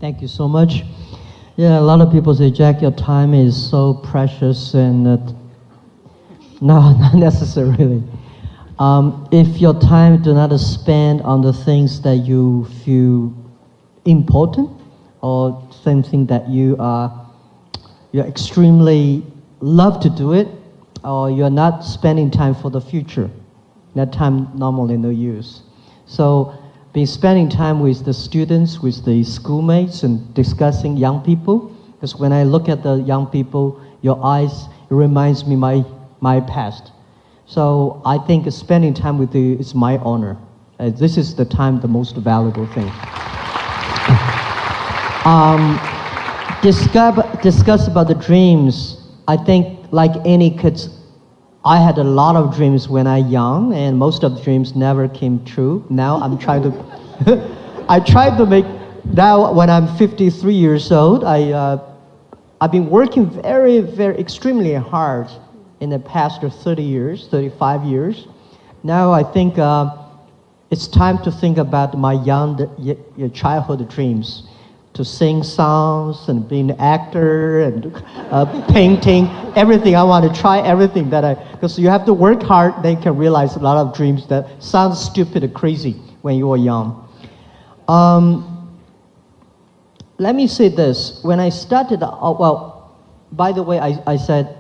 Thank you so much. Yeah, a lot of people say, Jack, your time is so precious, and no, not necessarily. If your time do not spend on the things that you feel important, or something that you're extremely love to do it, or you're not spending time for the future, that time normally no use. So be spending time with the students, with the schoolmates, and discussing young people. Because when I look at the young people, your eyes, it reminds me my past. So I think spending time with you is my honor. This is the time, the most valuable thing. Discuss about the dreams. I think like any kids, I had a lot of dreams when I was young, and most of the dreams never came true. Now I'm trying to, I tried to make, now when I'm 53 years old, I've been working very, very extremely hard in the past 30 years, 35 years. Now I think it's time to think about my childhood dreams. To sing songs and be an actor and painting, everything. I want to try everything because you have to work hard, then you can realize a lot of dreams that sound stupid and crazy when you were young. Let me say this. When I started, well, by the way, I said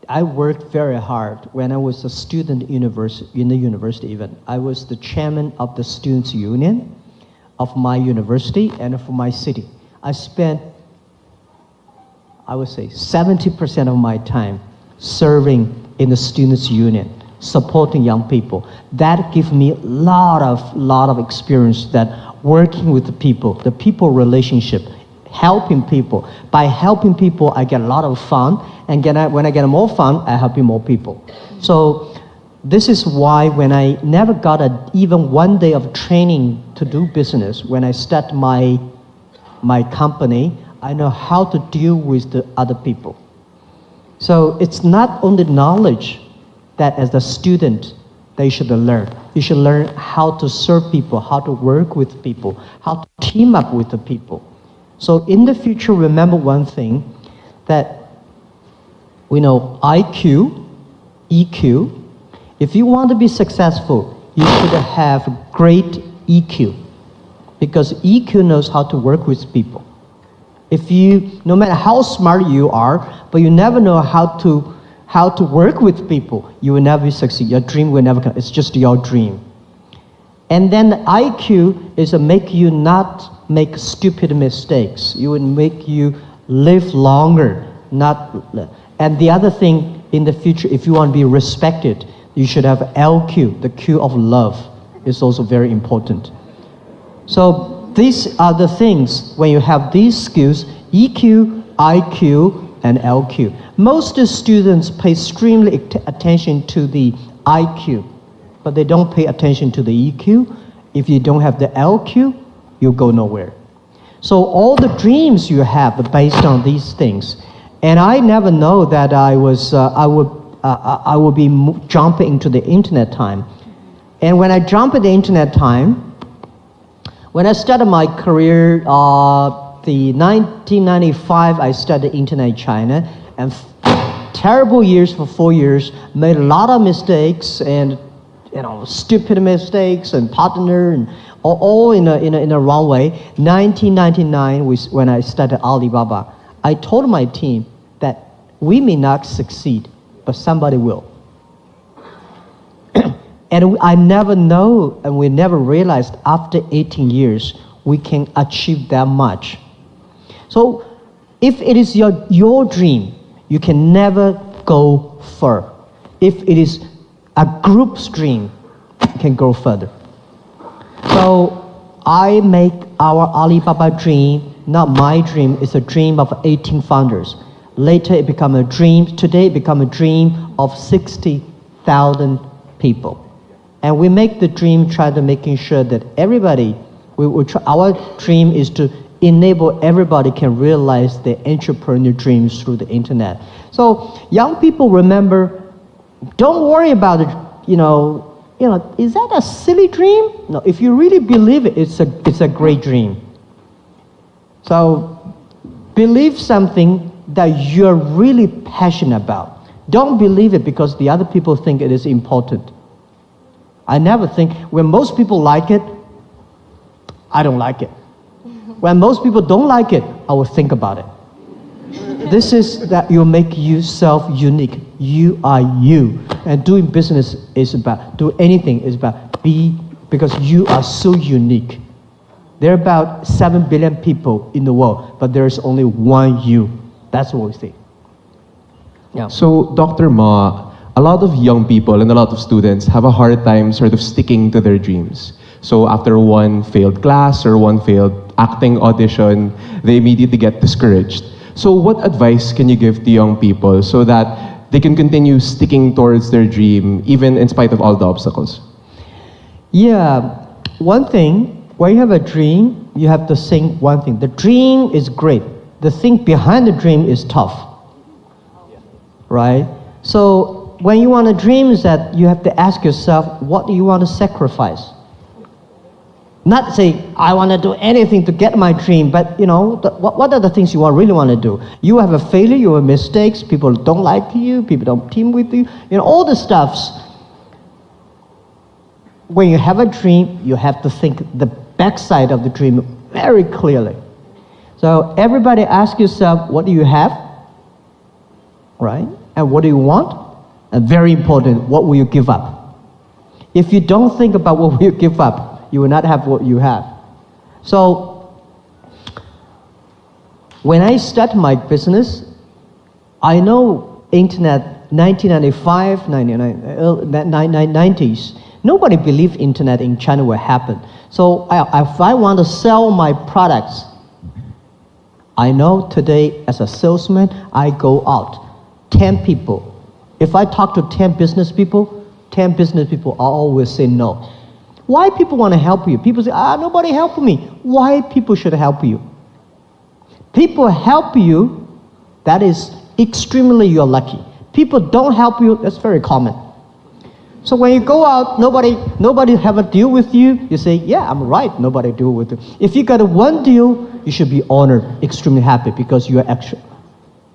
I worked very hard when I was a student in the university even. I was the chairman of the Students' Union of my university and for my city. I spent, I would say, 70% of my time serving in the Students' Union, supporting young people. That gave me a lot of experience that working with the people relationship, helping people. By helping people, I get a lot of fun, and when I get more fun, I help more people. So this is why when I never got even one day of training to do business, when I start my company, I know how to deal with the other people. So it's not only knowledge that as a student they should learn. You should learn how to serve people, how to work with people, how to team up with the people. So in the future, remember one thing, that we know IQ, EQ. If you want to be successful, you should have great EQ, because EQ knows how to work with people. If you, no matter how smart you are, but you never know how to work with people, you will never succeed. Your dream will never come. It's just your dream. And then the IQ is to make you not make stupid mistakes. It would make you live longer, and the other thing in the future, if you want to be respected, you should have LQ, the Q of love, is also very important. So these are the things, when you have these skills, EQ, IQ, and LQ. Most students pay extremely attention to the IQ, but they don't pay attention to the EQ. If you don't have the LQ, you go nowhere. So all the dreams you have are based on these things. And I never know that I would be jumping into the internet time. And when I jump at the internet time, when I started my career, the 1995, I studied internet in China, and terrible years for 4 years, made a lot of mistakes, and stupid mistakes, and partner, and all in a wrong way. 1999 was when I started Alibaba. I told my team that we may not succeed, but somebody will. And I never know, and we never realized after 18 years, we can achieve that much. So if it is your dream, you can never go far. If it is a group's dream, you can go further. So I make our Alibaba dream, not my dream, it's a dream of 18 founders. Later it became a dream, today it became a dream of 60,000 people. And we make the dream, try to making sure that everybody, our dream is to enable everybody can realize their entrepreneurial dreams through the internet. So young people, remember, don't worry about it, is that a silly dream? No, if you really believe it, it's a great dream. So believe something that you're really passionate about. Don't believe it because the other people think it is important. I never think, when most people like it, I don't like it. When most people don't like it, I will think about it. This is that you make yourself unique. You are you. And doing business is about, do anything is about be, because you are so unique. There are about 7 billion people in the world, but there's only one you. That's what we think. Yeah. So, Dr. Ma, a lot of young people and a lot of students have a hard time sort of sticking to their dreams. So after one failed class or one failed acting audition, they immediately get discouraged. So what advice can you give to young people so that they can continue sticking towards their dream even in spite of all the obstacles? Yeah, one thing, when you have a dream, you have to think one thing. The dream is great. The thing behind the dream is tough. Right? So when you want a dream, is that you have to ask yourself, what do you want to sacrifice? Not say, I want to do anything to get my dream, but you know, what are the things you really want to do? You have a failure, you have mistakes, people don't like you, people don't team with you, you know, all the stuffs. When you have a dream, you have to think the backside of the dream very clearly. So everybody ask yourself, what do you have? Right? And what do you want? And very important, what will you give up? If you don't think about what will you give up, you will not have what you have. So when I start my business, I know internet 1995, 90s, nobody believed internet in China will happen. So if I want to sell my products, I know today as a salesman, I go out, 10 people. If I talk to 10 business people are always say no. Why people want to help you? People say, nobody help me. Why people should help you? People help you, that is extremely you're lucky. People don't help you, that's very common. So when you go out, nobody have a deal with you, you say, yeah, I'm right, nobody deal with you. If you got one deal, you should be honored, extremely happy because you are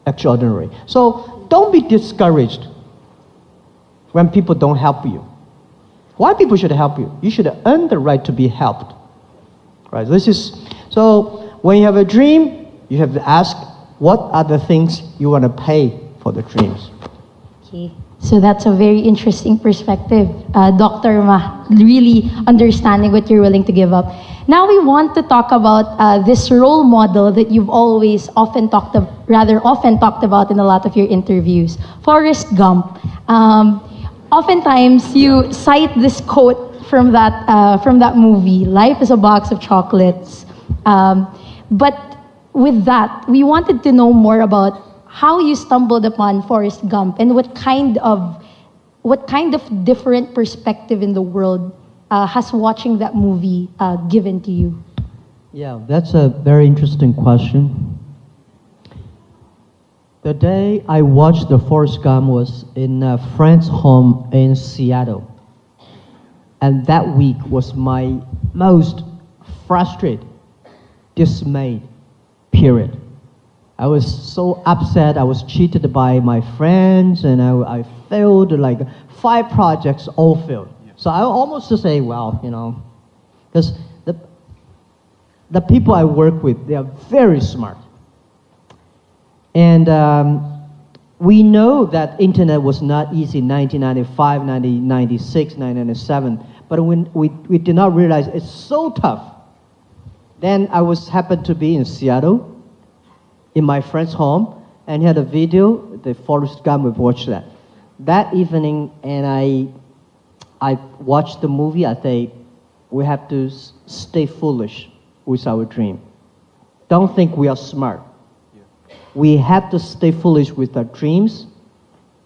extraordinary. So don't be discouraged when people don't help you. Why people should help you? You should earn the right to be helped. Right? So when you have a dream, you have to ask, what are the things you want to pay for the dreams? Okay. So that's a very interesting perspective, Dr. Ma, really understanding what you're willing to give up. Now we want to talk about this role model that you've always often talked about in a lot of your interviews, Forrest Gump. Oftentimes you cite this quote from that movie, "Life is a box of chocolates." But with that, we wanted to know more about how you stumbled upon Forrest Gump and what kind of different perspective in the world has watching that movie given to you? Yeah, that's a very interesting question. The day I watched the Forrest Gump was in a friend's home in Seattle. And that week was my most frustrated, dismayed period. I was so upset. I was cheated by my friends, and I failed like 5 projects, all failed. Yeah. So I almost to say, well, you know, because the people I work with, they are very smart. And we know that internet was not easy in 1995, 1996, 1997, but when we did not realize it's so tough. Then I happened to be in Seattle, in my friend's home, and he had a video, the Forrest Gump, we watched that. That evening, and I watched the movie, I think we have to stay foolish with our dream. Don't think we are smart. Yeah. We have to stay foolish with our dreams,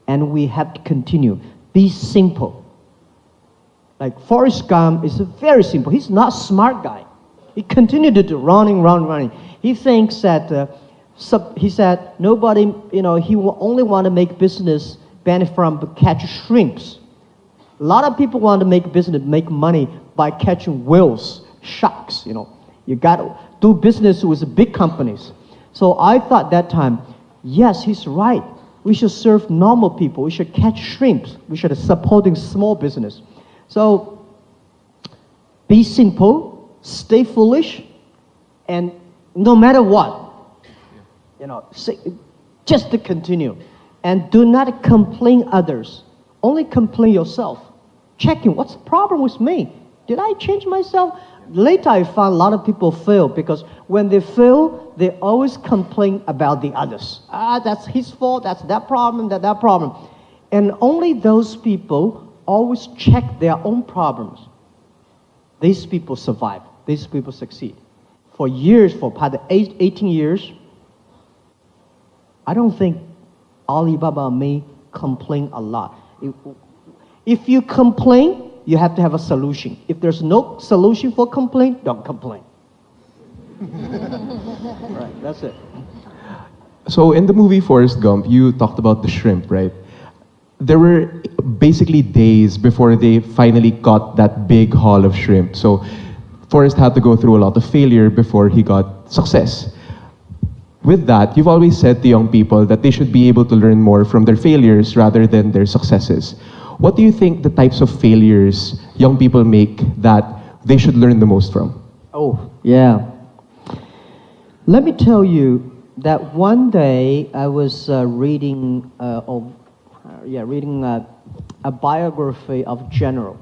and we have to continue. Be simple. Like Forrest Gump is very simple. He's not a smart guy. He continued to do running. He thinks that he said nobody, you know, he will only want to make business benefit from catch shrimps. A lot of people want to make business, make money by catching whales, sharks, you know. You got do business with big companies. So I thought that time, yes, he's right. We should serve normal people. We should catch shrimps. We should supporting small business. So be simple, stay foolish, and no matter what, just to continue. And do not complain others. Only complain yourself. Checking, what's the problem with me? Did I change myself? Later I found a lot of people fail because when they fail, they always complain about the others. That's his fault, that's that problem, that problem. And only those people always check their own problems. These people survive. These people succeed. For years, for part of 18 years, I don't think Alibaba may complain a lot. If you complain, you have to have a solution. If there's no solution for complaint, don't complain. Right, that's it. So in the movie Forrest Gump, you talked about the shrimp, right? There were basically days before they finally caught that big haul of shrimp. So Forrest had to go through a lot of failure before he got success. With that, you've always said to young people that they should be able to learn more from their failures rather than their successes. What do you think the types of failures young people make that they should learn the most from? Oh, yeah. Let me tell you that one day I was reading a biography of general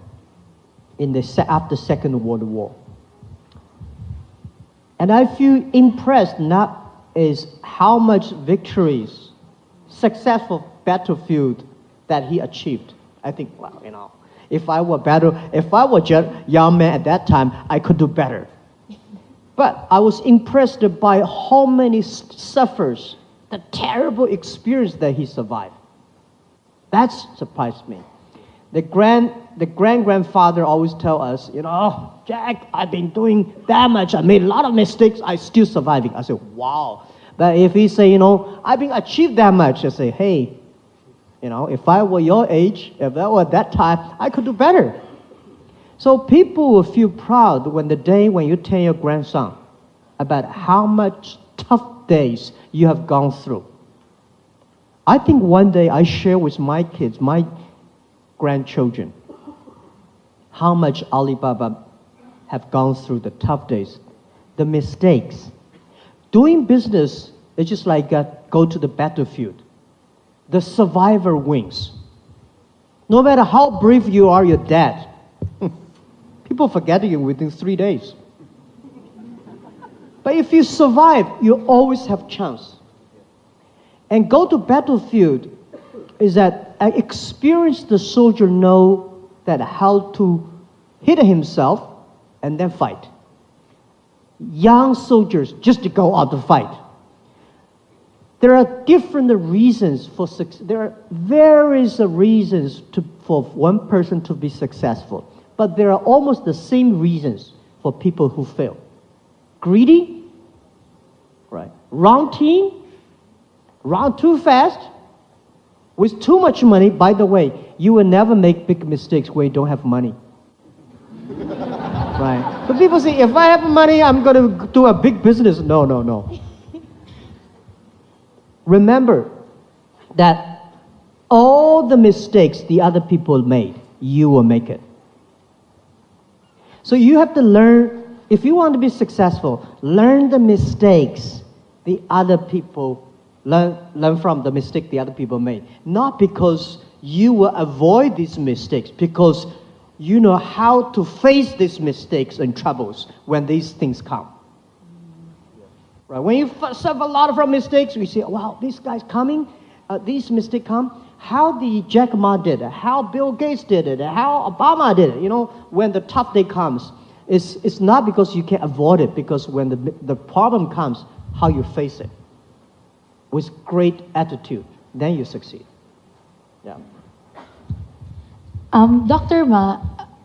after Second World War. And I feel impressed not is how much victories, successful battlefield that he achieved. I think, well, if I were young man at that time, I could do better. But I was impressed by how many suffers, the terrible experience that he survived. That surprised me. The grandfather always tell us, Jack, I've been doing that much. I made a lot of mistakes. I'm still surviving. I said, wow. But if he say, I've been achieved that much, I say, hey, if I were your age, if I were that time, I could do better. So people will feel proud when you tell your grandson about how much tough days you have gone through. I think one day I share with my kids, my grandchildren, how much Alibaba have gone through the tough days, the mistakes. Doing business is just like go to the battlefield. The survivor wins. No matter how brave you are, you're dead. People forget you within 3 days. But if you survive, you always have chance. And go to battlefield is that an experienced soldier know that how to hit himself and then fight. Young soldiers just to go out to fight. There are different reasons for success. There are various reasons for one person to be successful, but there are almost the same reasons for people who fail. Greedy, right? Wrong team, run too fast, with too much money. By the way, you will never make big mistakes where you don't have money. Right? So people say, if I have money, I'm going to do a big business. No. Remember that all the mistakes the other people made, you will make it. So you have to learn, if you want to be successful, learn the mistakes the other people learn from the mistake the other people made. Not because you will avoid these mistakes, because you know how to face these mistakes and troubles when these things come. Right? When you suffer a lot of mistakes, we say, wow, this guy's coming, these mistakes come. How the Jack Ma did it, how Bill Gates did it, how Obama did it, when the tough day comes, it's not because you can avoid it, because when the problem comes, how you face it. With great attitude, then you succeed. Yeah. Dr. Ma,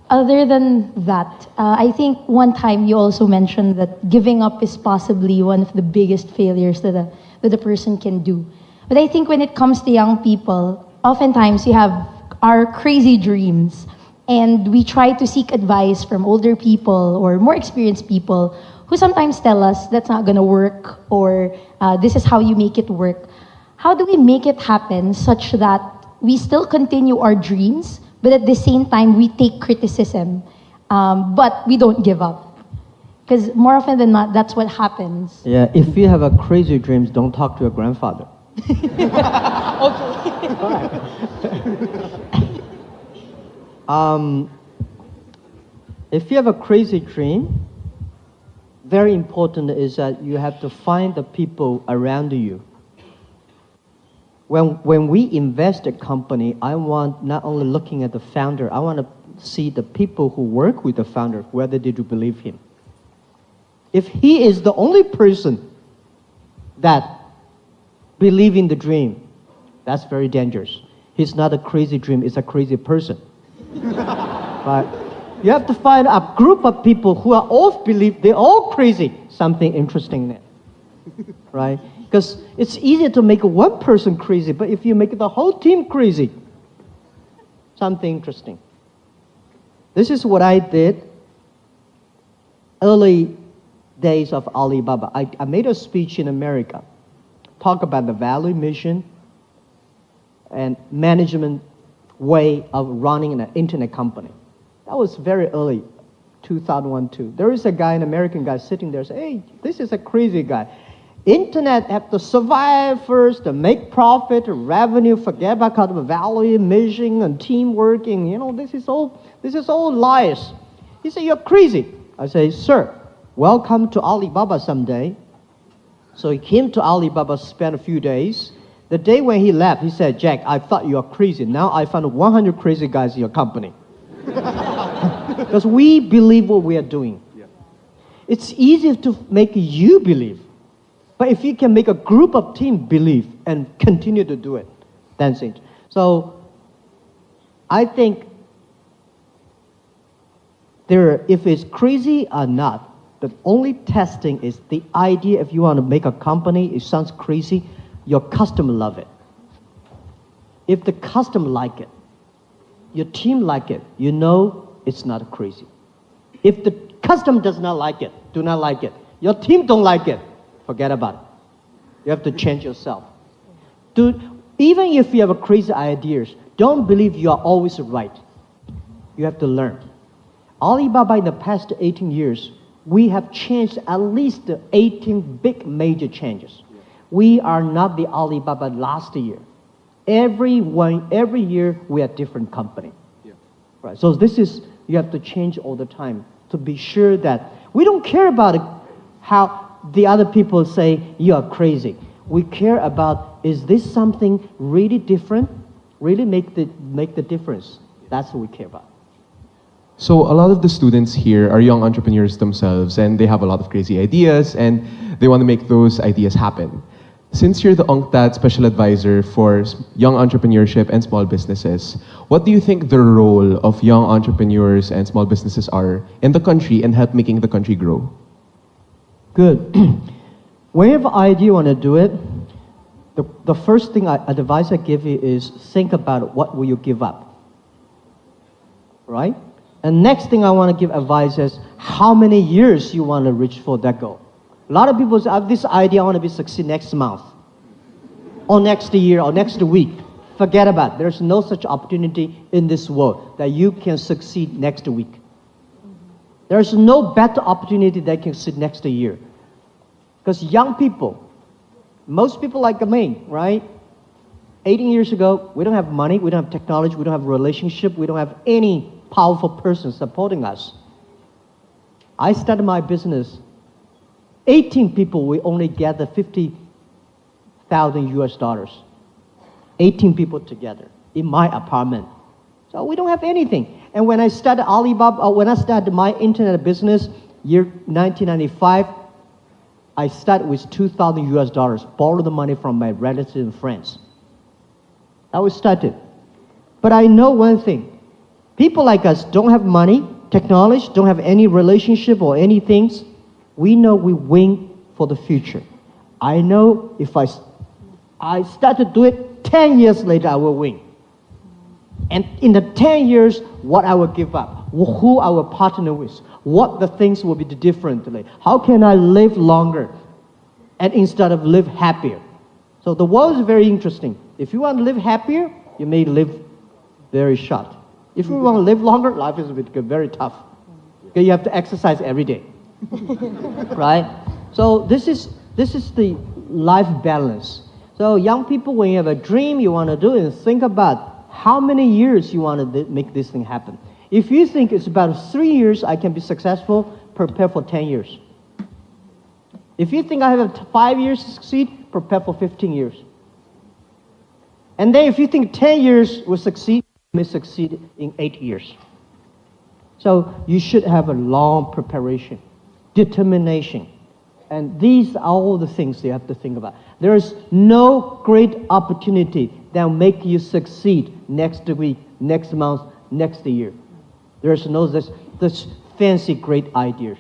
other than that, I think one time you also mentioned that giving up is possibly one of the biggest failures that a person can do. But I think when it comes to young people, oftentimes we have our crazy dreams and we try to seek advice from older people or more experienced people who sometimes tell us that's not gonna work, or this is how you make it work. How do we make it happen such that we still continue our dreams, but at the same time we take criticism, but we don't give up? Because more often than not, that's what happens. Yeah, if you have a crazy dreams, don't talk to your grandfather. If you have a crazy dream, very important is that you have to find the people around you. When we invest a company, I want not only looking at the founder, I want to see the people who work with the founder, whether they do believe him. If he is the only person that believe in the dream, that's very dangerous. He's not a crazy dream, he's a crazy person. But you have to find a group of people who are all believe, they're all crazy, something interesting there, right? Because it's easier to make one person crazy, but if you make the whole team crazy, something interesting. This is what I did early days of Alibaba. I made a speech in America, talk about the value, mission, and management way of running an internet company. That was very early, 2001-2. There is a guy, an American guy, sitting there saying, hey, this is a crazy guy. Internet have to survive first, to make profit, revenue, forget about kind of value, mission, and teamwork, and this is all lies. He said, you're crazy. I say, sir, welcome to Alibaba someday. So he came to Alibaba, spent a few days. The day when he left, he said, Jack, I thought you were crazy. Now I found 100 crazy guys in your company. Because we believe what we are doing. Yeah. It's easy to make you believe. But if you can make a group of team believe and continue to do it, that's it. So I think if it's crazy or not, the only testing is the idea. If you want to make a company, it sounds crazy, your customer love it. If the customer like it, your team like it, you know it's not crazy. If the customer does not like it, do not like it, your team don't like it, forget about it. You have to change yourself. Dude, even if you have a crazy ideas, don't believe you are always right. You have to learn. Alibaba in the past 18 years, we have changed at least 18 big major changes. We are not the Alibaba last year. Every year we are different company. Yeah. Right. So you have to change all the time to be sure that we don't care about how the other people say you are crazy. We care about, is this something really different? Really make the difference. That's what we care about. So a lot of the students here are young entrepreneurs themselves, and they have a lot of crazy ideas, and they want to make those ideas happen. Since you're the UNCTAD Special Advisor for young entrepreneurship and small businesses, what do you think the role of young entrepreneurs and small businesses are in the country and help making the country grow? Good. When you have an idea you want to do it, the first thing advice I give you is think about what will you give up, right? And next thing I want to give advice is how many years you want to reach for that goal. A lot of people say, I have this idea, I want to succeed next month, or next year, or next week. Forget about it. There's no such opportunity in this world that you can succeed next week. There's no better opportunity that can succeed next year. Because young people, most people like me, right? 18 years ago, we don't have money, we don't have technology, we don't have relationship, we don't have any powerful person supporting us. I started my business, 18 people, we only gather 50,000 US dollars. 18 people together in my apartment. So we don't have anything. And when I started Alibaba, when I started my internet business, year 1995, I started with 2,000 US dollars, borrowed the money from my relatives and friends. That was started. But I know one thing. People like us don't have money, technology, don't have any relationship or any things. We know we win for the future. I know if I start to do it, 10 years later I will win. And in the 10 years, what I will give up, who I will partner with, what the things will be differently. How can I live longer and instead of live happier? So the world is very interesting. If you want to live happier, you may live very short. If you want to live longer, life is very tough. Okay, you have to exercise every day, right? So this is the life balance. So young people, when you have a dream you want to do, and think about how many years you want to make this thing happen. If you think it's about 3 years I can be successful, prepare for 10 years. If you think I have 5 years to succeed, prepare for 15 years. And then if you think 10 years will succeed, you may succeed in 8 years. So you should have a long preparation, determination. And these are all the things you have to think about. There is no great opportunity that will make you succeed next week, next month, next year. There's no this fancy great ideas.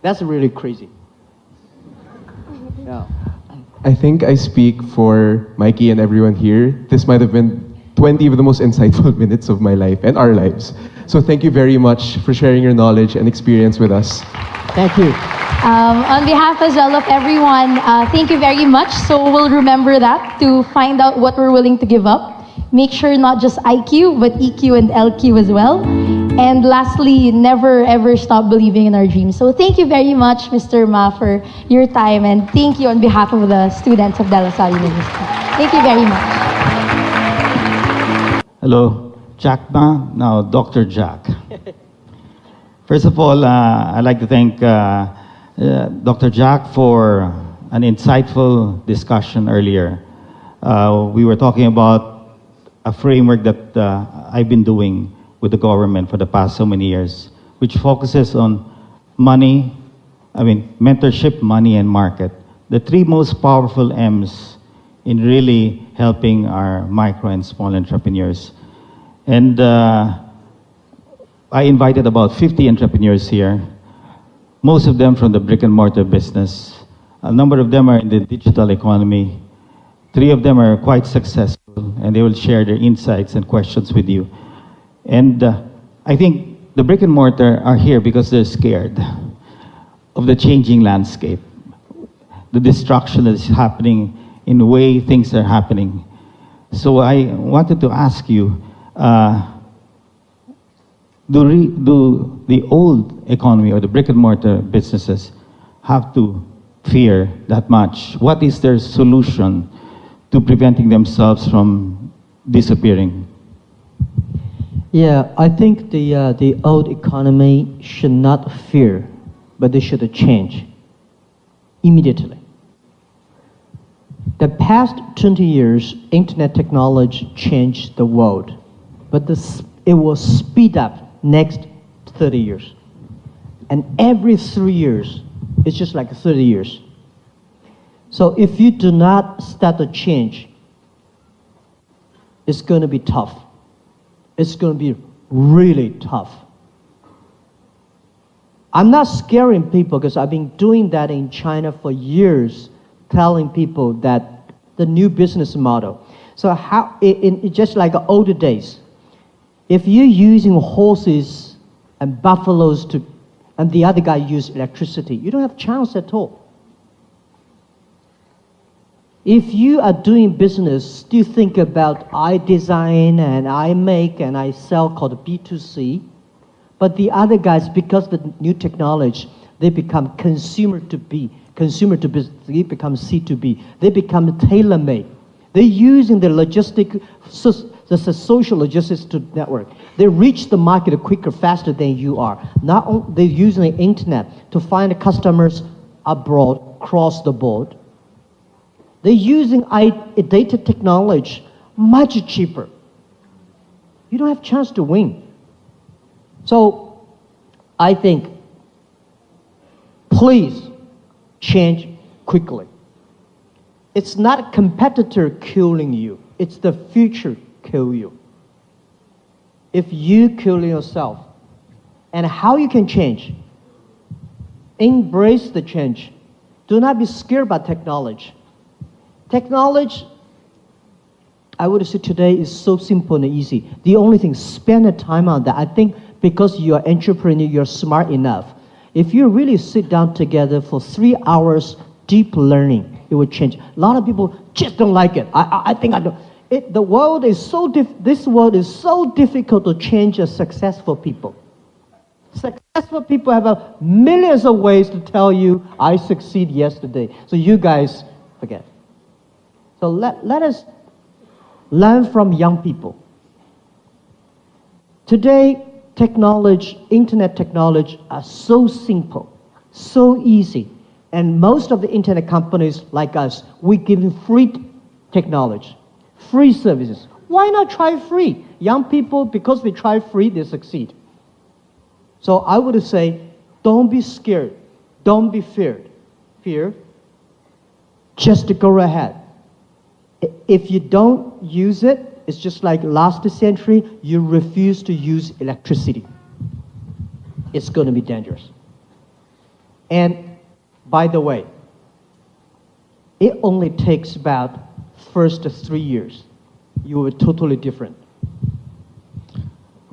That's really crazy. Yeah. I think I speak for Mikey and everyone here. This might have been 20 of the most insightful minutes of my life and our lives. So thank you very much for sharing your knowledge and experience with us. Thank you. On behalf as well of everyone, thank you very much. So we'll remember that to find out what we're willing to give up. Make sure not just IQ, but EQ and LQ as well. And lastly, never ever stop believing in our dreams. So thank you very much, Mr. Ma, for your time. And thank you on behalf of the students of De La Salle University. Thank you very much. Hello, Jack Ma, now Dr. Jack. First of all, I'd like to thank Dr. Jack for an insightful discussion earlier. We were talking about a framework that I've been doing with the government for the past so many years, which focuses on mentorship, money, and market. The three most powerful M's in really helping our micro and small entrepreneurs. And I invited about 50 entrepreneurs here, most of them from the brick and mortar business. A number of them are in the digital economy. 3 of them are quite successful, and they will share their insights and questions with you. And I think the brick and mortar are here because they're scared of the changing landscape, the destruction that is happening in the way things are happening. So I wanted to ask you, do the old economy or the brick and mortar businesses have to fear that much? What is their solution to preventing themselves from disappearing? Yeah, I think the old economy should not fear, but they should change immediately. The past 20 years, internet technology changed the world, but it will speed up next 30 years. And every 3 years, it's just like 30 years. So if you do not start to change, it's going to be tough. It's going to be really tough. I'm not scaring people because I've been doing that in China for years, telling people that the new business model. So just like the older days, if you're using horses and buffaloes and the other guy use electricity, you don't have a chance at all. If you are doing business, still think about I design and I make and I sell called B2C, but the other guys, because of the new technology, they become consumer to business, they become C2B, they become tailor-made. They're using the the social logistics to network. They reach the market quicker, faster than you are. Not only they're using the internet to find customers abroad, across the board. They're using data technology much cheaper. You don't have a chance to win. So I think, please change quickly. It's not a competitor killing you. It's the future kill you. If you kill yourself, and how you can change, embrace the change. Do not be scared about technology. Technology, I would say today, is so simple and easy. The only thing, spend the time on that. I think because you're an entrepreneur, you're smart enough. If you really sit down together for 3 hours deep learning, it would change. A lot of people just don't like it. I think I don't. The world is so this world is so difficult to change as successful people. Successful people have millions of ways to tell you, I succeed yesterday. So you guys forget. So let us learn from young people. Today, technology, internet technology are so simple, so easy. And most of the internet companies like us, we give them free technology, free services. Why not try free? Young people, because they try free, they succeed. So I would say, don't be scared. Don't be feared. Just to go ahead. If you don't use it, it's just like last century, you refuse to use electricity. It's going to be dangerous. And by the way, it only takes about first 3 years. You were totally different.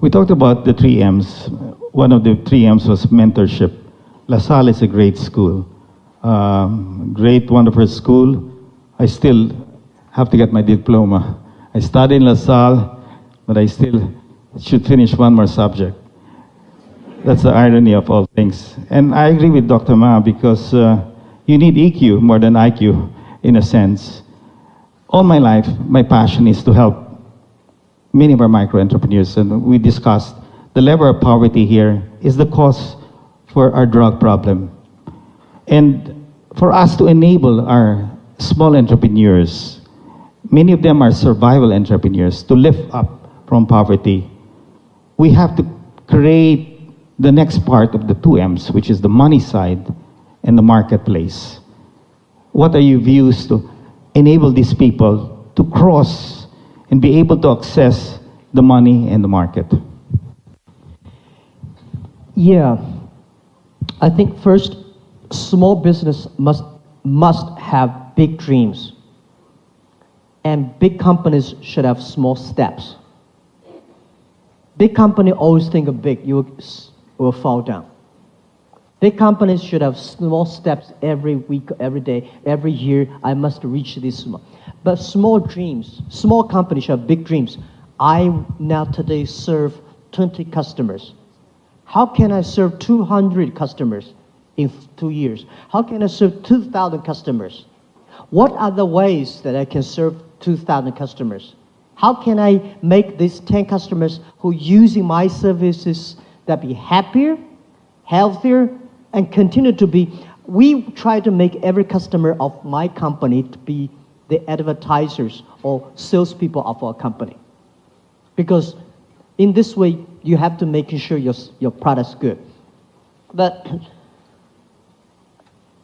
We talked about the 3 M's. One of the 3 M's was mentorship. LaSalle is a great school. Great, wonderful school. I still have to get my diploma. I studied in LaSalle, but I still should finish one more subject. That's the irony of all things. And I agree with Dr. Ma because you need EQ more than IQ, in a sense. All my life, my passion is to help many of our micro-entrepreneurs, and we discussed the level of poverty here is the cause for our drug problem. And for us to enable our small entrepreneurs, many of them are survival entrepreneurs, to lift up from poverty, we have to create the next part of the 2 M's, which is the money side and the marketplace. What are your views to enable these people to cross and be able to access the money and the market? Yeah, I think first, small business must have big dreams. And big companies should have small steps. Big company always think of big, you will fall down. Big companies should have small steps every week, every day, every year. I must reach this small. But small dreams, small companies should have big dreams. I now today serve 20 customers. How can I serve 200 customers in 2 years? How can I serve 2,000 customers? What are the ways that I can serve 2,000 customers? How can I make these 10 customers who are using my services that be happier, healthier, and continue to be? We try to make every customer of my company to be the advertisers or salespeople of our company. Because in this way, you have to make sure your product's good. But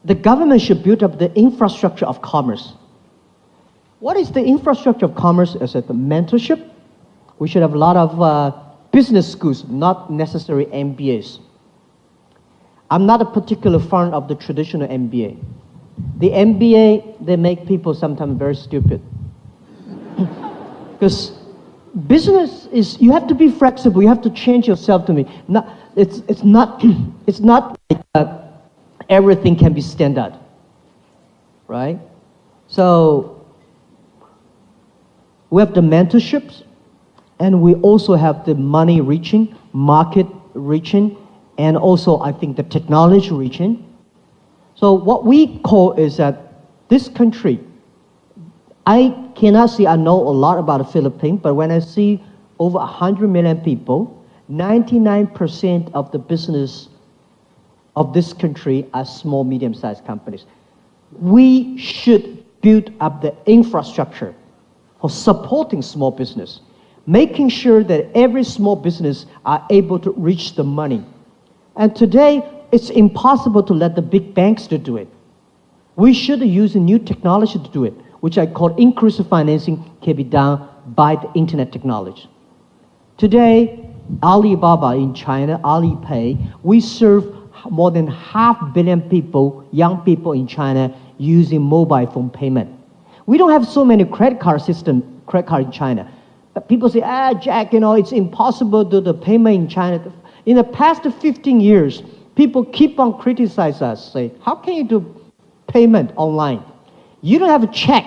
the government should build up the infrastructure of commerce. What is the infrastructure of commerce? Is it the mentorship? We should have a lot of business schools, not necessarily MBAs. I'm not a particular fan of the traditional MBA. The MBA, they make people sometimes very stupid. Because business is, you have to be flexible, you have to change yourself to me. It's not like everything can be standard, right? So we have the mentorships, and we also have the money reaching, market reaching, and also I think the technology reaching. So what we call is that this country, I cannot say I know a lot about the Philippines, but when I see over 100 million people, 99% of the business of this country are small, medium-sized companies. We should build up the infrastructure for supporting small business, making sure that every small business are able to reach the money. And today, it's impossible to let the big banks to do it. We should use a new technology to do it, which I call inclusive financing can be done by the internet technology. Today, Alibaba in China, Alipay, we serve more than 500 million people, young people in China, using mobile phone payment. We don't have so many credit card in China. But people say, Jack, it's impossible to do the payment in China. In the past 15 years, people keep on criticizing us, say, how can you do payment online? You don't have a check.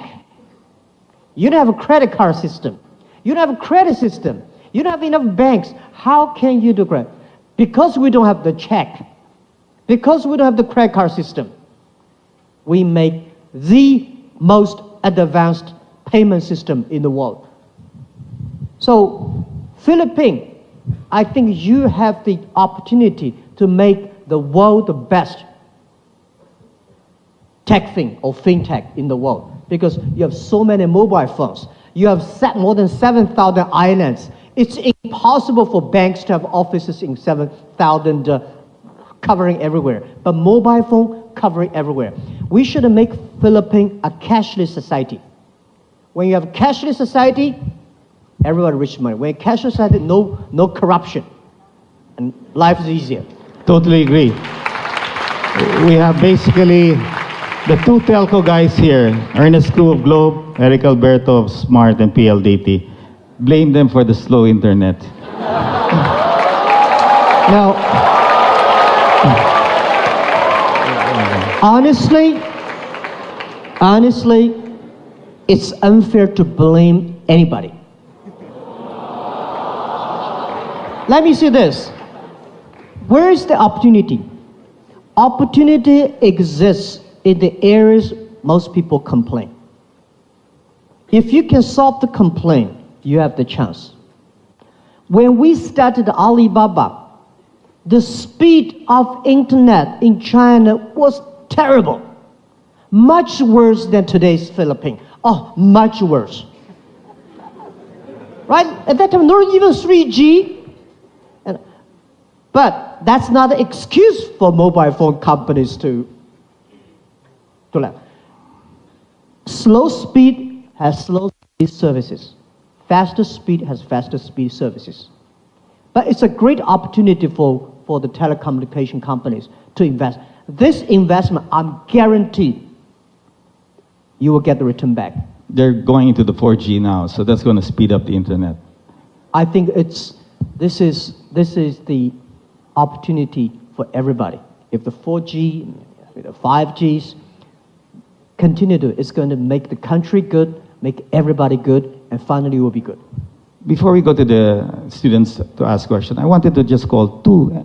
You don't have a credit card system. You don't have a credit system. You don't have enough banks. How can you do credit? Because we don't have the check. Because we don't have the credit card system. We make the most advanced payment system in the world. So, Philippines, I think you have the opportunity to make the world the best tech thing or fintech in the world, because you have so many mobile phones. You have more than 7,000 islands. It's impossible for banks to have offices in 7,000 covering everywhere, but mobile phone covering everywhere. We should make Philippines a cashless society. When you have a cashless society, everyone rich money. When cashless society, no corruption, and life is easier. Totally agree. We have basically the two telco guys here, Ernest Koo of Globe, Eric Alberto of Smart and PLDT. Blame them for the slow internet. Now, honestly, it's unfair to blame anybody. Let me say this. Where is the opportunity? Opportunity exists in the areas most people complain. If you can solve the complaint, you have the chance. When we started Alibaba, the speed of internet in China was terrible. Much worse than today's Philippines. Oh, much worse. Right? At that time, not even 3G. But that's not an excuse for mobile phone companies to let. Slow speed has slow speed services. Faster speed has faster speed services. But it's a great opportunity for the telecommunication companies to invest. This investment, I'm guaranteed you will get the return back. They're going into the 4G now, so that's going to speed up the internet. I think this is the opportunity for everybody. If the 4G, the 5Gs continue to, it's going to make the country good, make everybody good, and finally it will be good. Before we go to the students to ask questions, I wanted to just call two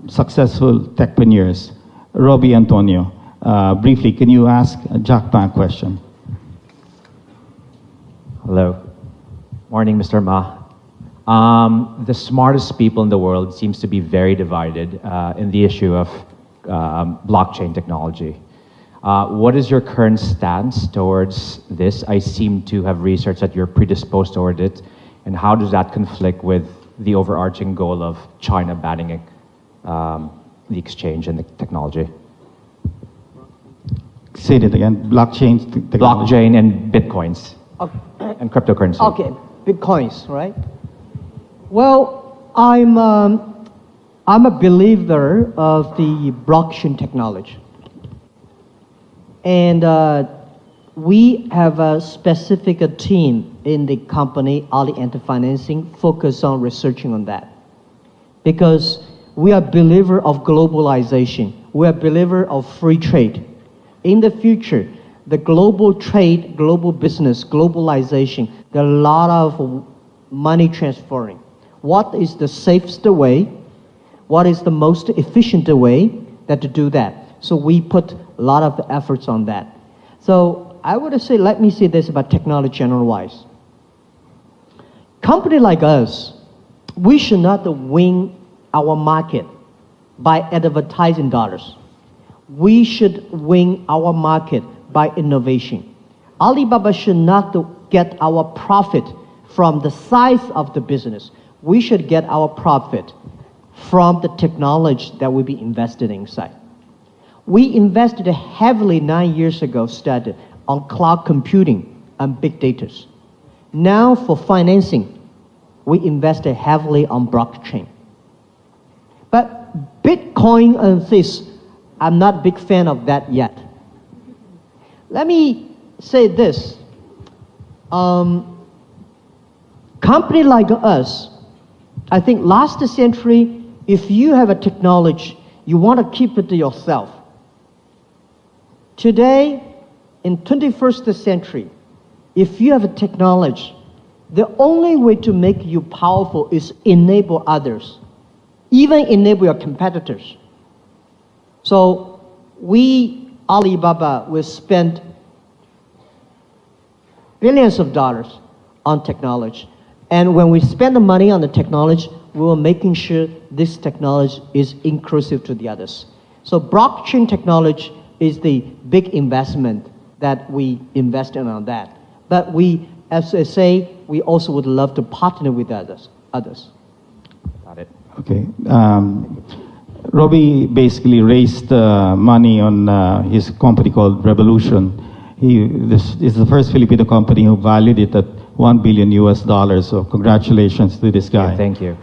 successful techpreneurs, Robbie Antonio. Briefly, can you ask Jack Pan a question? Hello. Morning, Mr. Ma. The smartest people in the world seems to be very divided in the issue of blockchain technology. What is your current stance towards this? I seem to have researched that you're predisposed toward it, and how does that conflict with the overarching goal of China banning the exchange and the technology? Say it again. Blockchain technology. Blockchain and bitcoins and cryptocurrency. Okay, bitcoins, right? Well, I'm a believer of the blockchain technology. And we have a specific team in the company, Ali Anti-Financing, focused on researching on that. Because we are believer of globalization. We are believer of free trade. In the future, the global trade, global business, globalization, there are a lot of money transferring. What is the safest way? What is the most efficient way to do that? So we put a lot of efforts on that. So I would say, let me say this about technology general-wise. Company like us, we should not win our market by advertising dollars. We should win our market by innovation. Alibaba should not get our profit from the size of the business. We should get our profit from the technology that will be invested inside. We invested heavily 9 years ago, started on cloud computing and big data. Now for financing, we invested heavily on blockchain. But Bitcoin and this, I'm not a big fan of that yet. Let me say this. Company like us I think last century, if you have a technology, you want to keep it to yourself. Today, in 21st century, if you have a technology, the only way to make you powerful is enable others, even enable your competitors. So we, Alibaba, will spend billions of dollars on technology. And when we spend the money on the technology, we are making sure this technology is inclusive to the others. So blockchain technology is the big investment that we invest in on that. But we, as I say, we also would love to partner with others. Got it. Okay. Robbie basically raised money on his company called Revolution. This is the first Filipino company who valued it at $1 billion US. So congratulations to this guy. Yeah, thank you.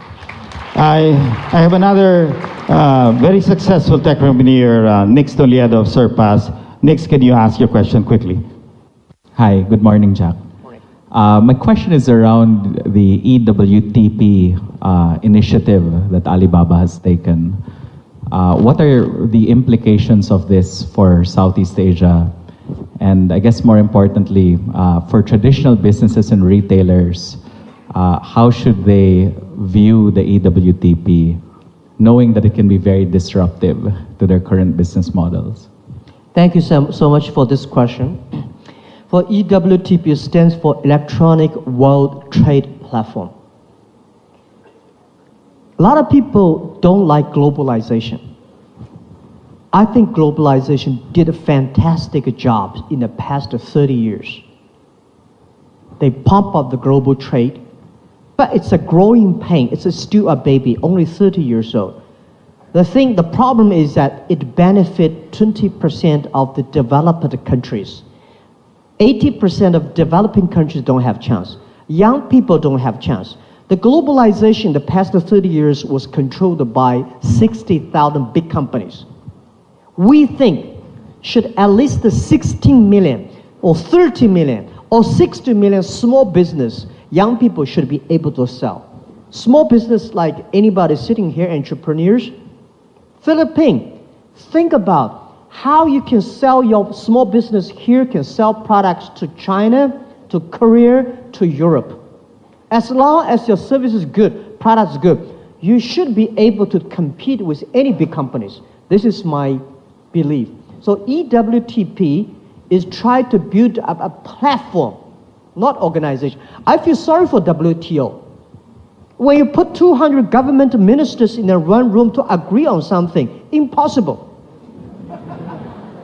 I have another very successful tech entrepreneur, Nick Stoliado of Surpass. Nick, can you ask your question quickly? Hi, good morning, Jack. My question is around the EWTP initiative that Alibaba has taken. What are the implications of this for Southeast Asia? And I guess more importantly, for traditional businesses and retailers, how should they view the EWTP, knowing that it can be very disruptive to their current business models? Thank you so much for this question. For EWTP stands for Electronic World Trade Platform. A lot of people don't like globalization. I think globalization did a fantastic job in the past 30 years. They pump up the global trade, but it's a growing pain. It's still a baby, only 30 years old. The problem is that it benefits 20% of the developed countries. 80% of developing countries don't have chance. Young people don't have chance. The globalization in the past 30 years was controlled by 60,000 big companies. We think should at least 16 million or 30 million or 60 million small business, young people should be able to sell. Small business like anybody sitting here, entrepreneurs. Philippines, think about how you can sell your small business here, can sell products to China, to Korea, to Europe. As long as your service is good, product is good, you should be able to compete with any big companies. This is my belief. So EWTP is trying to build up a platform, not organization. I feel sorry for WTO. When you put 200 government ministers in a one room to agree on something, impossible.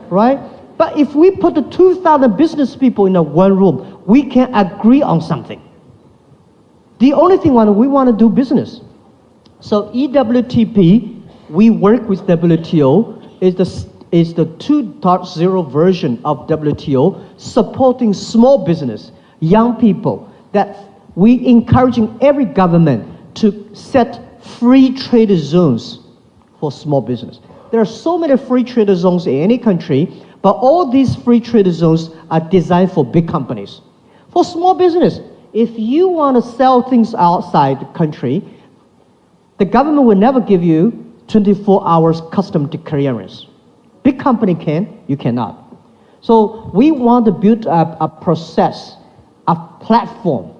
Right? But if we put the 2,000 business people in a one room, we can agree on something. The only thing we want to do business. So EWTP, we work with WTO, is the 2.0 version of WTO, supporting small business, young people, that we encouraging every government to set free trade zones for small business. There are so many free trade zones in any country, but all these free trade zones are designed for big companies. For small business, if you want to sell things outside the country, the government will never give you 24 hours custom clearance. Big company can, you cannot. So we want to build up a process, a platform,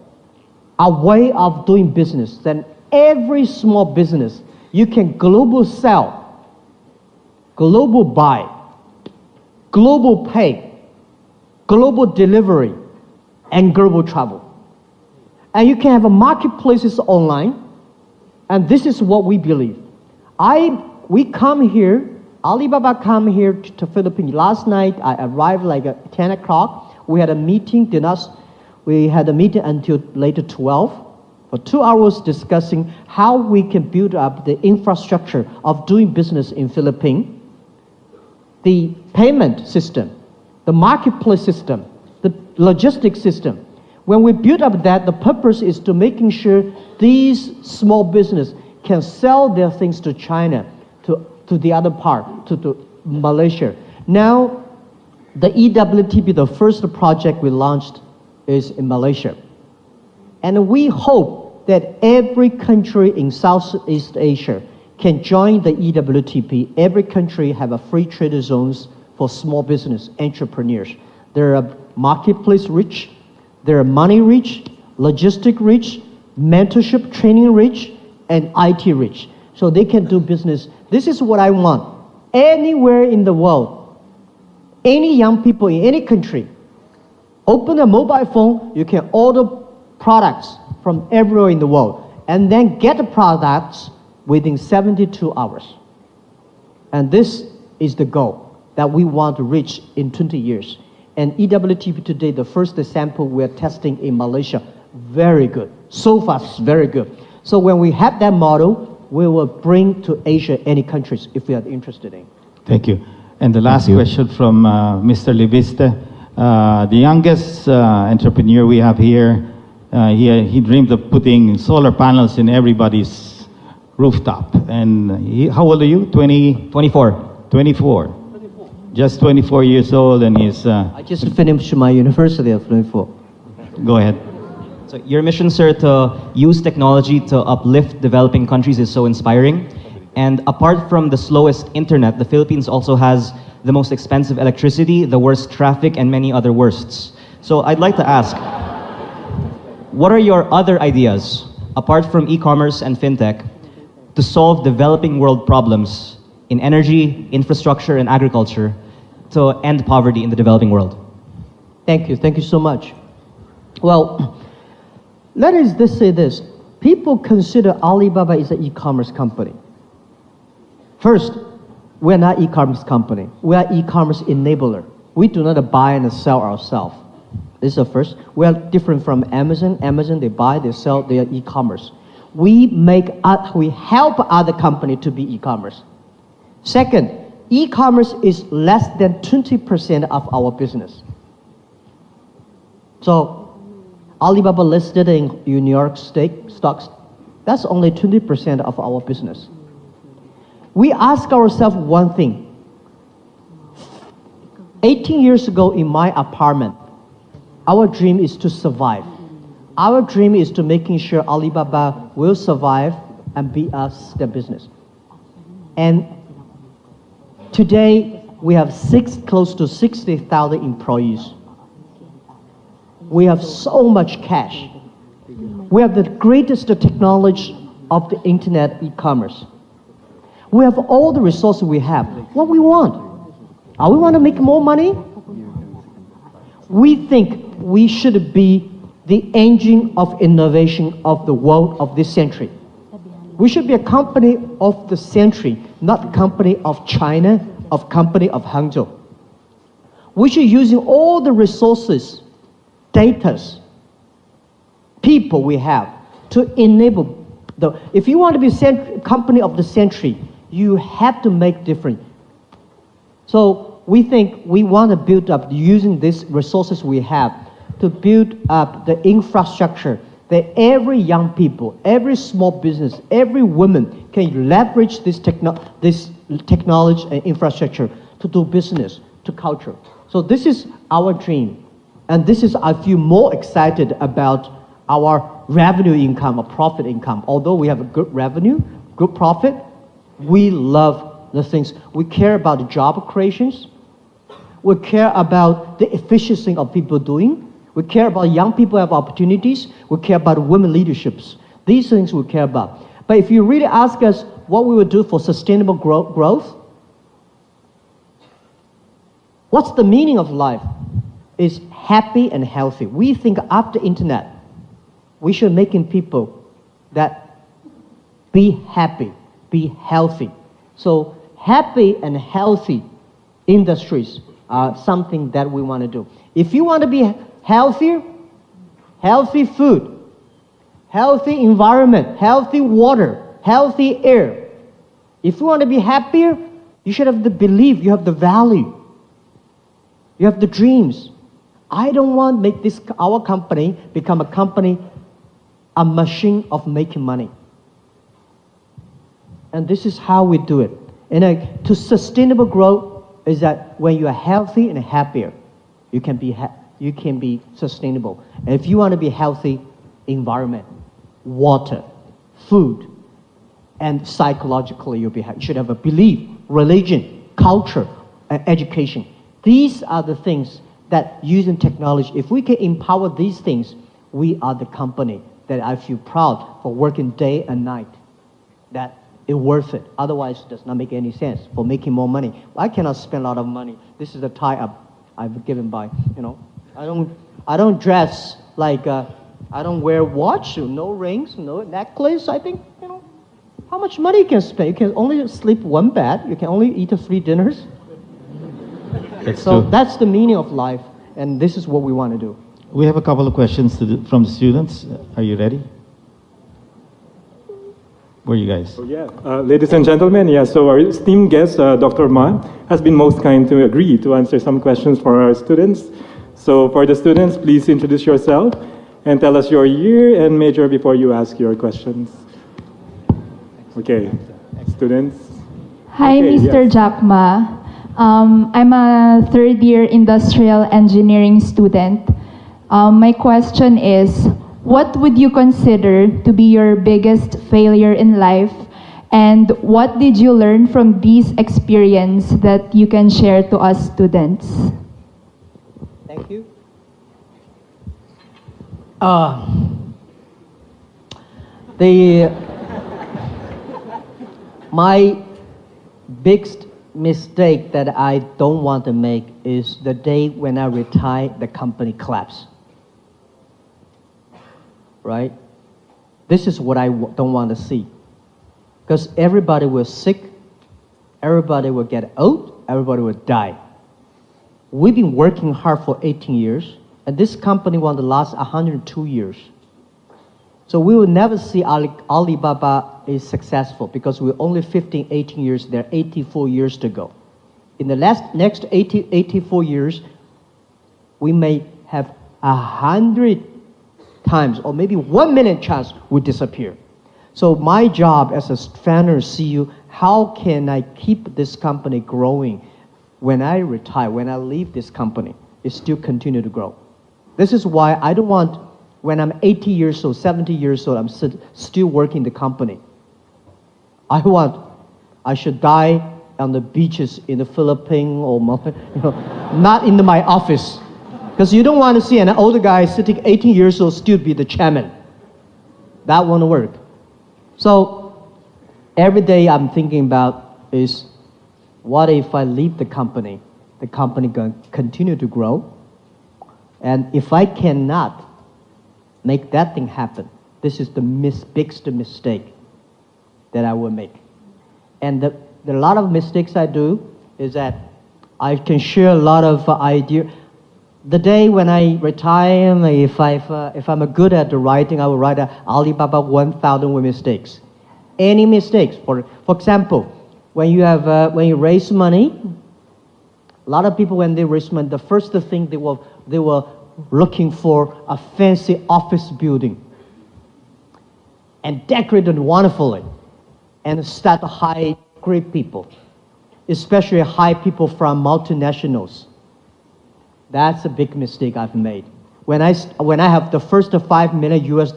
a way of doing business. Then every small business, you can global sell, global buy, global pay, global delivery, and global travel. And you can have a marketplaces online, and this is what we believe. We come here, Alibaba come here to Philippines. Last night, I arrived like at 10 o'clock. We had a meeting, we had a meeting until later 12 for 2 hours discussing how we can build up the infrastructure of doing business in Philippines, the payment system, the marketplace system, the logistics system. When we build up that, the purpose is to making sure these small business can sell their things to China, to the other part, to Malaysia. Now, the EWTP, the first project we launched is in Malaysia. And we hope that every country in Southeast Asia can join the EWTP. Every country have a free trade zones for small business entrepreneurs. There are marketplace rich, there are money rich, logistic rich, mentorship training rich, and IT rich. So they can do business. This is what I want. Anywhere in the world, any young people in any country, open a mobile phone, you can order products from everywhere in the world, and then get the products within 72 hours. And this is the goal that we want to reach in 20 years. And EWTP today, the first sample we're testing in Malaysia, very good. So far, very good. So when we have that model, we will bring to Asia any countries if we are interested in. Thank you. And the last question from Mr. Liviste. The youngest entrepreneur we have here, he dreamed of putting solar panels in everybody's rooftop. And how old are you? 24. 24. Just 24 years old, and he's... I just finished my university at 24. Go ahead. So your mission, sir, to use technology to uplift developing countries is so inspiring. And apart from the slowest internet, the Philippines also has the most expensive electricity, the worst traffic, and many other worsts. So I'd like to ask, what are your other ideas, apart from e-commerce and fintech, to solve developing world problems in energy, infrastructure, and agriculture to end poverty in the developing world? Thank you. Thank you so much. Well, let us just say this. People consider Alibaba is an e-commerce company. First, we're not e-commerce company. We are e-commerce enabler. We do not buy and sell ourselves. This is the first. We are different from Amazon. Amazon, they buy, they sell, they are e-commerce. We help other company to be e-commerce. Second, e-commerce is less than 20% of our business. So, Alibaba listed in New York stocks, that's only 20% of our business. We ask ourselves one thing. 18 years ago in my apartment, our dream is to survive. Our dream is to making sure Alibaba will survive and be us the business. And today, we have close to 60,000 employees. We have so much cash. We have the greatest technology of the internet e-commerce. We have all the resources we have. What we want? We want to make more money? We think we should be the engine of innovation of the world of this century. We should be a company of the century, not a company of China, of company of Hangzhou. We should using all the resources, data, people we have to enable if you want to be company of the century, you have to make different. So we think we want to build up using these resources we have to build up the infrastructure that every young people, every small business, every woman can leverage this technology and infrastructure to do business, to culture. So this is our dream. And this is, I feel more excited about our revenue income or profit income. Although we have a good revenue, good profit, we love the things. We care about the job creations. We care about the efficiency of people doing. We care about young people have opportunities. We care about women leaderships. These things we care about. But if you really ask us what we would do for sustainable growth, what's the meaning of life? Is happy and healthy. We think after internet, we should making people that be happy, be healthy. So happy and healthy industries are something that we want to do. If you want to be healthier, healthy food, healthy environment, healthy water, healthy air. If you want to be happier, you should have the belief, you have the value, you have the dreams. I don't want to make our company become a company, a machine of making money. And this is how we do it. And to sustainable growth is that when you are healthy and happier, you can be sustainable. And if you want to be healthy environment, water, food, and psychologically you should have a belief, religion, culture, and education. These are the things that using technology, if we can empower these things, we are the company that I feel proud for working day and night, that it's worth it. Otherwise, it does not make any sense for making more money. I cannot spend a lot of money. This is the tie-up I've given by, I don't dress like, I don't wear watch, no rings, no necklace. I think, how much money you can spend? You can only sleep one bed. You can only eat 3 dinners. That's the meaning of life, and this is what we want to do. We have a couple of questions from the students. Are you ready? Where are you guys? Ladies and gentlemen, so our esteemed guest, Dr. Ma, has been most kind to agree to answer some questions for our students. So for the students, please introduce yourself and tell us your year and major before you ask your questions. Okay, students. Hi, Okay, Mr. yes. Jack Ma. I'm a third-year industrial engineering student. My question is, what would you consider to be your biggest failure in life, and what did you learn from these experience that you can share to us students? Thank you. My biggest mistake that I don't want to make is the day when I retire, the company collapse. Right? This is what I don't want to see. Because everybody will sick, everybody will get old, everybody will die. We've been working hard for 18 years, and this company want to last 102 years. So we will never see Alibaba is successful because we're only 15, 18 years there, 84 years to go. In the next 84 years, we may have 100 times or maybe 1 million chance we disappear. So my job as a founder CEO, how can I keep this company growing when I retire, when I leave this company, it still continue to grow. This is why I don't want, when I'm 80 years old, 70 years old, I'm still working the company. I should die on the beaches in the Philippines or not in my office. Because you don't want to see an older guy sitting 18 years old still be the chairman. That won't work. So every day I'm thinking about is, what if I leave the company? The company going to continue to grow. And if I cannot make that thing happen, this is the biggest mistake that I will make. And the lot of mistakes I do is that I can share a lot of ideas. The day when I retire, if I'm good at the writing, I will write Alibaba 1,000 mistakes. Any mistakes, for example, when you raise money, a lot of people when they raise money, the first thing they were looking for a fancy office building and decorated wonderfully, and start to hire great people, especially hire people from multinationals. That's a big mistake I've made. When I have the first $5 million US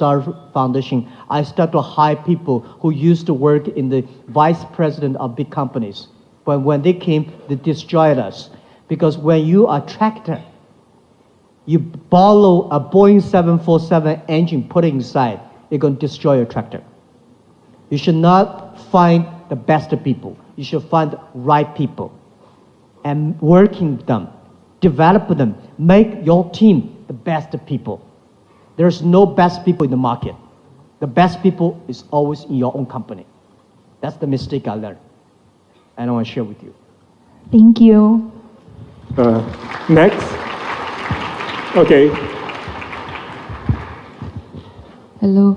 foundation, I start to hire people who used to work in the vice president of big companies. But when they came, they destroyed us. Because when you are a tractor, you borrow a Boeing 747 engine, put it inside, it's going to destroy your tractor. You should not find the best people. You should find the right people and working them. Develop them, make your team the best people. There's no best people in the market. The best people is always in your own company. That's the mistake I learned, and I want to share with you. Thank you. Next. Okay. Hello.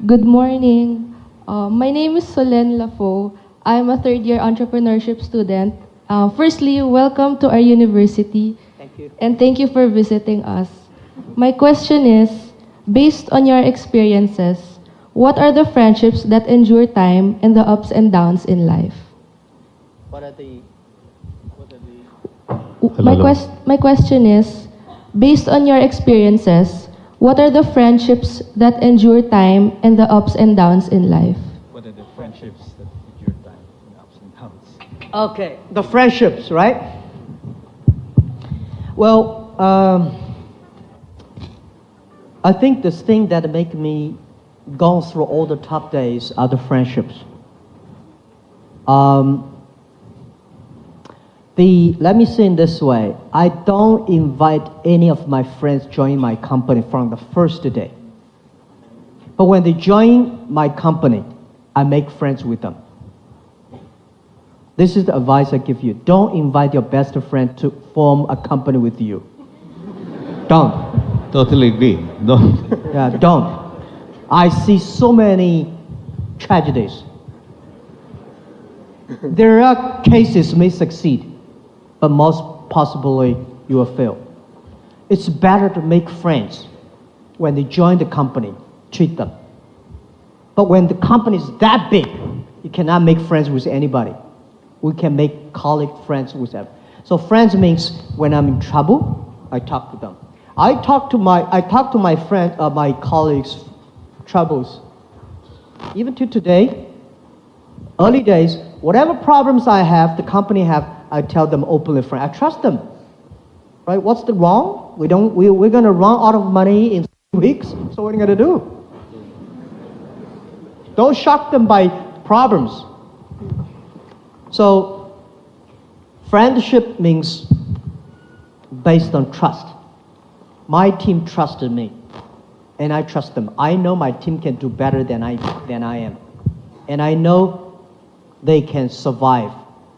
Good morning. My name is Solen Lafo. I'm a third-year entrepreneurship student. Firstly, welcome to our university. Thank you. And thank you for visiting us. My question is, based on your experiences, what are the friendships that endure time and the ups and downs in life? Hello. My question is, based on your experiences, What are the friendships that endure time and the ups and downs in life? What are the friendships that endure time and ups and downs? Okay, the friendships, right? Well, I think the thing that make me go through all the tough days are the friendships. Let me say it this way. I don't invite any of my friends join my company from the first day. But when they join my company, I make friends with them. This is the advice I give you. Don't invite your best friend to form a company with you. Don't. Totally agree. Don't. Yeah, don't. I see so many tragedies. There are cases may succeed, but most possibly you will fail. It's better to make friends when they join the company, treat them. But when the company is that big, you cannot make friends with anybody. We can make colleague friends with them. So friends means when I'm in trouble, I talk to them. I talk to my friend, my colleagues' troubles. Even to today, early days, whatever problems I have, the company have, I tell them openly, friend. I trust them. Right? What's the wrong? We're gonna run out of money in 3 weeks. So what are you gonna do? Don't shock them by problems. So friendship means based on trust. My team trusted me, and I trust them. I know my team can do better than I am, and I know they can survive.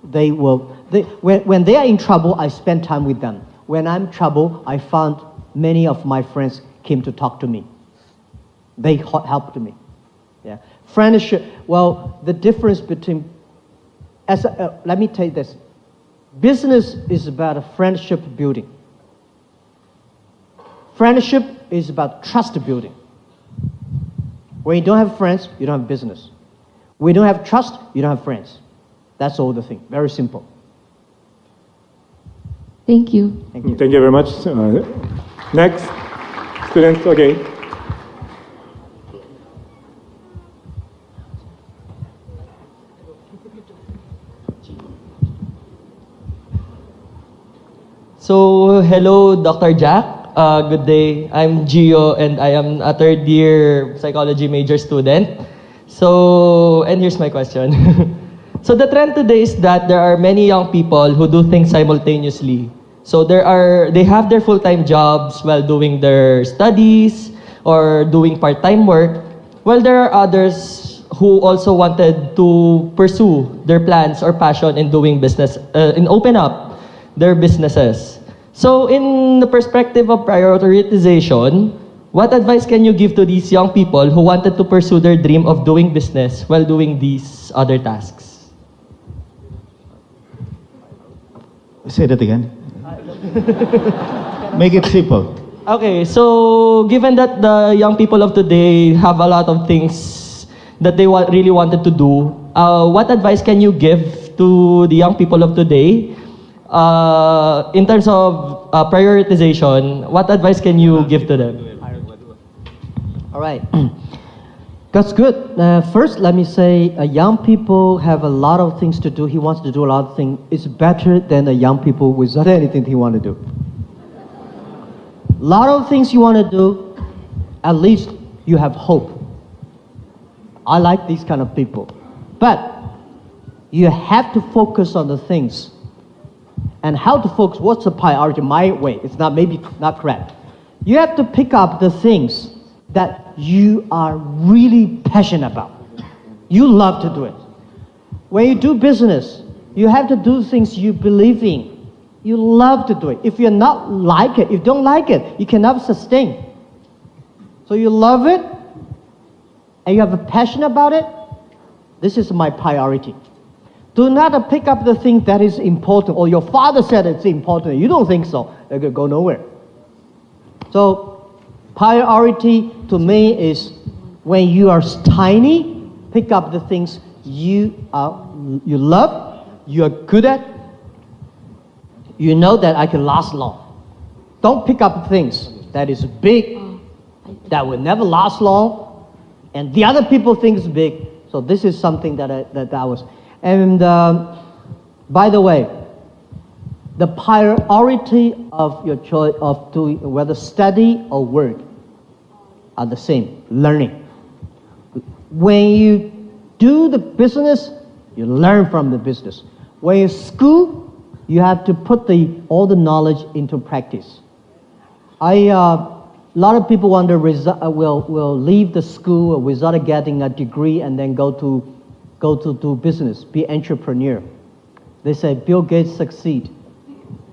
When they are in trouble, I spend time with them. When I'm in trouble, I found many of my friends came to talk to me. They helped me. Yeah, friendship. Well, the difference between let me tell you this. Business is about a friendship building. Friendship is about trust building. When you don't have friends, you don't have business. When you don't have trust, you don't have friends. That's all the thing. Very simple. Thank you. Thank you. Thank you very much. Next, students, okay. So, hello, Dr. Jack. Good day. I'm Gio, and I am a third-year psychology major student. So, and here's my question. So, the trend today is that there are many young people who do things simultaneously. So, they have their full-time jobs while doing their studies or doing part-time work, while there are others who also wanted to pursue their plans or passion in doing business, and open up their businesses. So in the perspective of prioritization, what advice can you give to these young people who wanted to pursue their dream of doing business while doing these other tasks? Say that again. Make it simple. Okay, so given that the young people of today have a lot of things that they really wanted to do, what advice can you give to the young people of today in terms of prioritization? What advice can you give to them? All right. That's good. First, let me say, young people have a lot of things to do. He wants to do a lot of things. It's better than the young people without anything he want to do. A lot of things you want to do, at least you have hope. I like these kind of people. But you have to focus on the things. And how to focus, what's the priority? My way, it's maybe not correct. You have to pick up the things that you are really passionate about. You love to do it. When you do business, you have to do things you believe in. You love to do it. If you're not like it, if you don't like it, you cannot sustain. So you love it, and you have a passion about it. This is my priority. Do not pick up the thing that is important, or your father said it's important. You don't think so. They're going to go nowhere. So priority to me is when you are tiny, pick up the things you love, you are good at. You know that I can last long. Don't pick up things that is big that will never last long, and the other people think it's big. So this is something that I was. And by the way, the priority of your choice of doing whether study or work are the same, learning. When you do the business, you learn from the business. When you school, you have to put all the knowledge into practice. A lot of people will leave the school without getting a degree and then go to do business, be entrepreneur. They say Bill Gates succeed.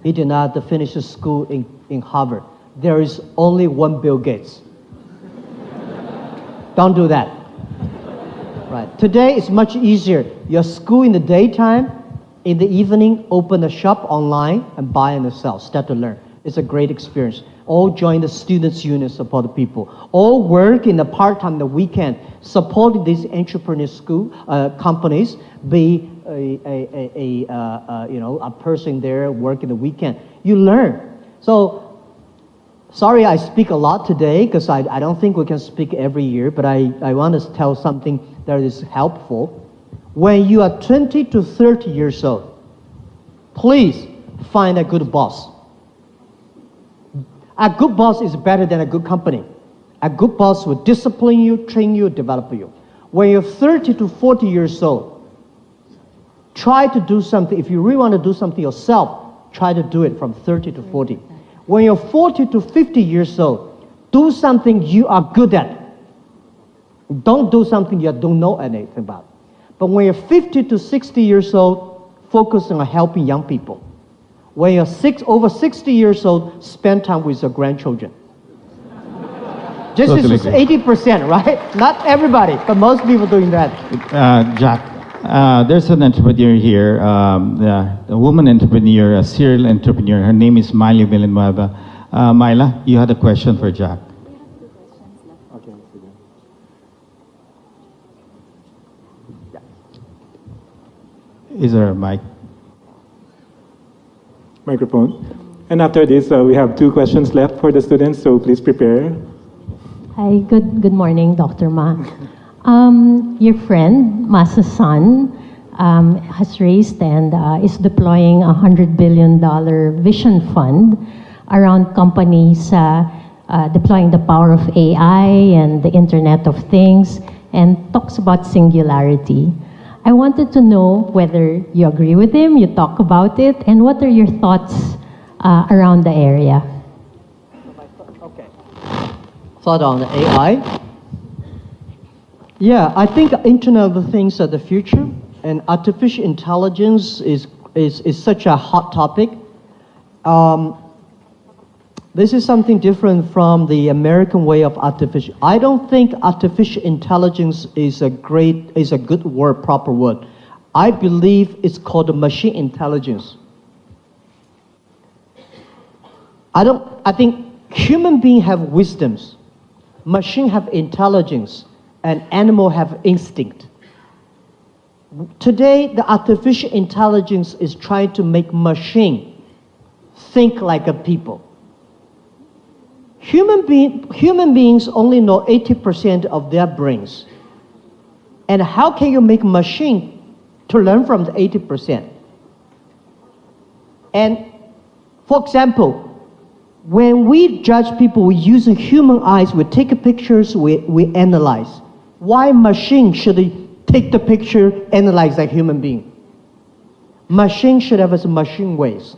He did not finish school in Harvard. There is only one Bill Gates. Don't do that. Right. Today it's much easier. Your school in the daytime, in the evening, open a shop online and buy and sell, start to learn. It's a great experience. All join the students' union, support the people. All work in the part-time, the weekend, support these entrepreneur school companies. Be a person there working the weekend. You learn. So, sorry I speak a lot today because I don't think we can speak every year, but I want to tell something that is helpful. When you are 20 to 30 years old, please find a good boss. A good boss is better than a good company. A good boss will discipline you, train you, develop you. When you're 30 to 40 years old, try to do something. If you really want to do something yourself, try to do it from 30 to 40. When you're 40 to 50 years old, do something you are good at. Don't do something you don't know anything about. But when you're 50 to 60 years old, focus on helping young people. When you're over 60 years old, spend time with your grandchildren. This is 80%, right? Not everybody, but most people doing that. Jack, there's an entrepreneur here, a woman entrepreneur, a serial entrepreneur. Her name is Miley Villanueva. Myla, you had a question for Jack. Is there a mic? Microphone. And after this, we have 2 questions left for the students, so please prepare. Hi, good morning, Dr. Ma. Your friend, Masa's son, has raised and is deploying a $100 billion vision fund around companies deploying the power of AI and the Internet of Things, and talks about singularity. I wanted to know whether you agree with him, you talk about it, and what are your thoughts around the area? Okay. Thought on the AI? Yeah, I think Internet of Things are the future, and artificial intelligence is such a hot topic. This is something different from the American way of artificial. I don't think artificial intelligence is a good word, proper word. I believe it's called machine intelligence. I think human beings have wisdoms, machine have intelligence, and animal have instinct. Today, the artificial intelligence is trying to make machine think like a people. Human beings only know 80% of their brains. And how can you make a machine to learn from the 80%? And for example, when we judge people, we use human eyes, we take pictures, we analyze. Why machine should take the picture, analyze like human being? Machine should have its machine ways.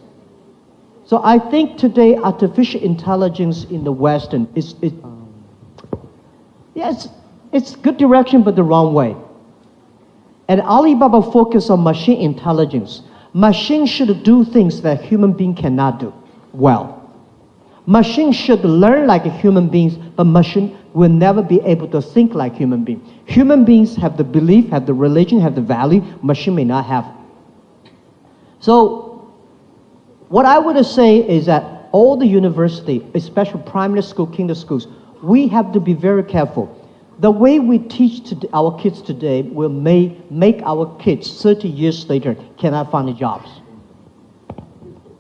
So I think today artificial intelligence in the Western it's good direction but the wrong way. And Alibaba focus on machine intelligence. Machine should do things that human being cannot do well. Machine should learn like human beings, but machine will never be able to think like human beings. Human beings have the belief, have the religion, have the value. Machine may not have. So what I would say is that all the university, especially primary school, kinder schools, we have to be very careful. The way we teach our kids today will make our kids 30 years later cannot find jobs.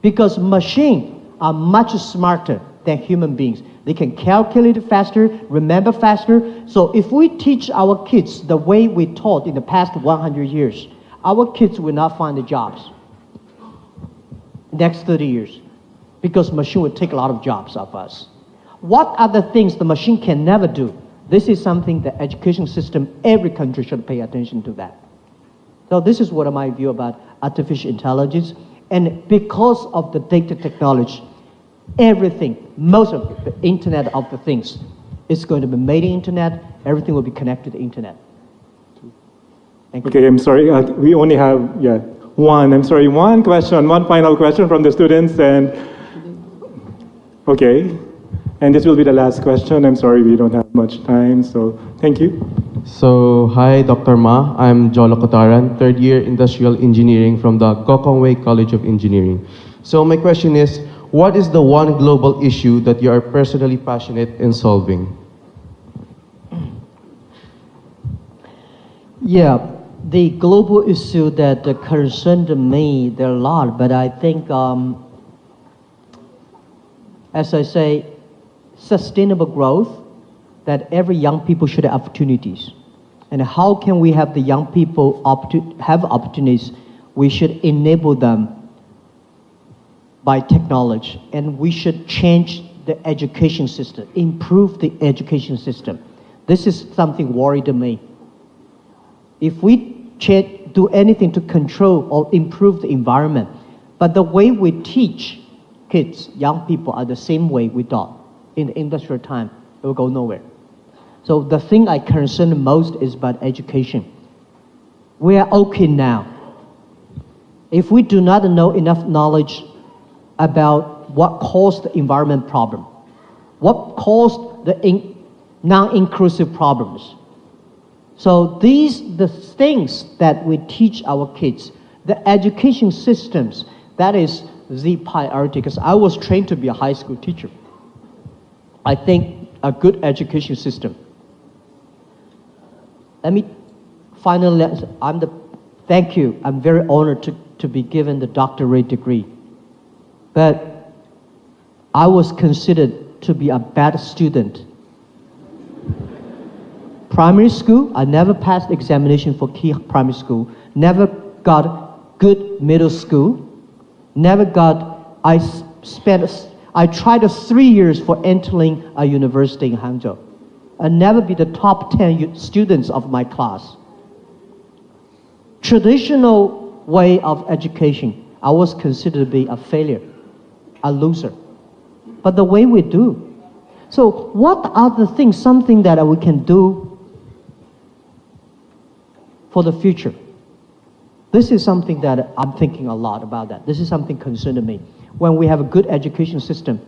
Because machines are much smarter than human beings. They can calculate it faster, remember faster. So if we teach our kids the way we taught in the past 100 years, our kids will not find the jobs next 30 years because machine will take a lot of jobs of us. What are the things the machine can never do? This is something the education system, every country should pay attention to that. So this is what my view about artificial intelligence. And because of the data technology, everything, most of it, the Internet of the things, is going to be made in Internet. Everything will be connected to the Internet. Thank you. Okay, I'm sorry. We only have one question, one final question from the students, and okay. And this will be the last question. I'm sorry we don't have much time, so thank you. So, hi, Dr. Ma. I'm Jolo Kotaran, third year Industrial Engineering from the Gokongwei College of Engineering. So my question is, what is the one global issue that you are personally passionate in solving? Yeah, the global issue that concerned me, there are a lot, but I think, as I say, sustainable growth, that every young people should have opportunities. And how can we have the young people have opportunities? We should enable them by technology, and we should change the education system, improve the education system. This is something worried me. If we do anything to control or improve the environment, but the way we teach kids, young people, are the same way we taught in the industrial time, it will go nowhere. So the thing I concern most is about education. We are okay now. If we do not know enough knowledge about what caused the environment problem, what caused the non-inclusive problems. So the things that we teach our kids, the education systems, that is the priority, because I was trained to be a high school teacher. I think a good education system. Let me finally, thank you. I'm very honored to be given the doctorate degree. But I was considered to be a bad student. Primary school, I never passed examination for key primary school, never got good middle school, I tried 3 years for entering a university in Hangzhou. I never be the top 10 students of my class. Traditional way of education, I was considered to be a failure, a loser. But the way we do. So what are the things, something that we can do for the future? This is something that I'm thinking a lot about that. This is something concerning me. When we have a good education system,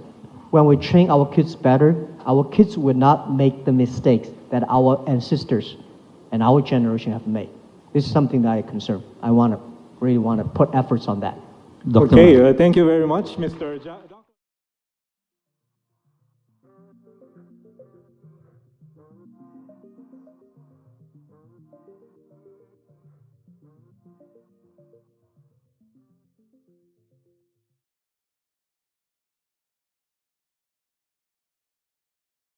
when we train our kids better, our kids will not make the mistakes that our ancestors and our generation have made. This is something that I concern. I really want to put efforts on that. Okay, thank you very much, Mr.